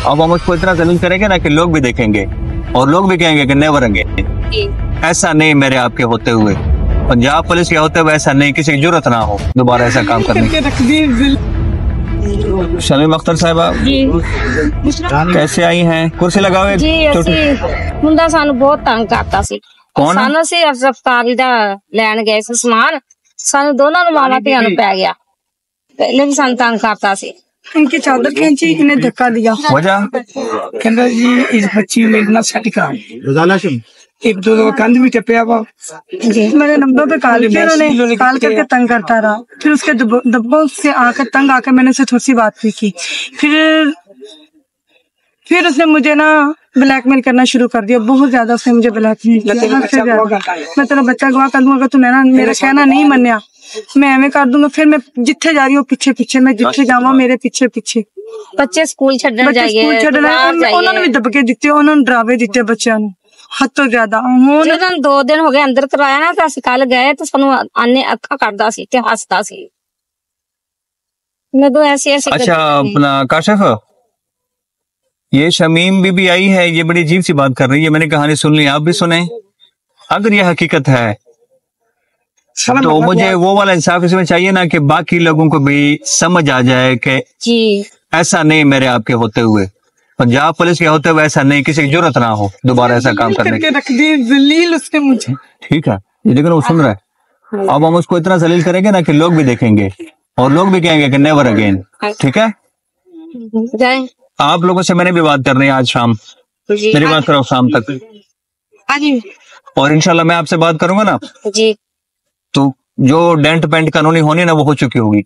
अब हम उसको इतना जलील करेंगे ना कि लोग भी देखेंगे और लोग भी कहेंगे कि नेवर अगेन। ऐसा नहीं मेरे आपके होते हुए, पंजाब पुलिस के होते हुए ऐसा नहीं, किसी की जरूरत ना हो दोबारा ऐसा काम करने की। शमीम अख्तर साहिबा कैसे आई हैं? कुर्सी लगाओ। जी मुंडा सानू बहुत तंग करता सी। कौन? सानू से रफ्तारी दा लैन गए सी समान, सानू दोनों नु मामा धियां नु पै गया। पहले भी सानू तंग करता सी। इनकी चादर खींची, इन्हें धक्का दिया। वजह कहता जी इस बच्ची मेरे ना सेट कर, एक दो कंध भी टपया हुआ। मैंने नंबर पे कॉल किया, उन्होंने कॉल करके तंग करता रहा। फिर उसके दब्बों से आकर तंग आकर मैंने उससे थोड़ी सी बात भी की। फिर उसने मुझे ना ब्लैकमेल करना शुरू कर दिया, बहुत ज्यादा उसने मुझे ब्लैकमेल किया। मैं तेरा बच्चा गवाह कर दूंगा, तू मेरा कहना नहीं मनिया मैं एवं कर दूंगा। फिर मैं जिथे जा रही हूँ पीछे पीछे, मैं जिथे जावा मेरे पीछे पीछे। बच्चे स्कूल छड्डन जाइए, उन्होंने भी दबके दिते, उन्होंने डरावे दिते बच्चों ਨੂੰ हद तो ज्यादा। ਹੁਣ 2 दिन हो गए अंदर कराया ना, तो कल गए तो सानू आने अखा करदा सी ते हसदा सी। मैं तो ऐसे अच्छा अपना काशिफ, ये शमीम बीबी आई है, ये बड़ी अजीब सी बात कर रही है। मैंने कहानी सुन ली, आप भी सुने। अगर ये हकीकत है तो मुझे वो वाला इंसाफ इसमें चाहिए ना कि बाकी लोगों को भी समझ आ जाए कि जी ऐसा नहीं मेरे आपके होते हुए, पंजाब पुलिस के होते हुए ऐसा नहीं, किसी की जरूरत ना हो दोबारा ऐसा काम करने की। रख दी जलील उसने मुझे। ठीक है, ये लेकिन वो सुन रहा है। अब हम उसको इतना जलील करेंगे ना कि लोग भी देखेंगे और लोग भी कहेंगे कि नेवर अगेन। ठीक है, जाए आप लोगों से मैंने भी बात करनी है आज शाम, मेरी बात करो शाम तक, और इंशाल्लाह मैं आपसे बात करूंगा ना जी, तो जो डेंट पेंट कानूनी होनी ना वो हो चुकी होगी।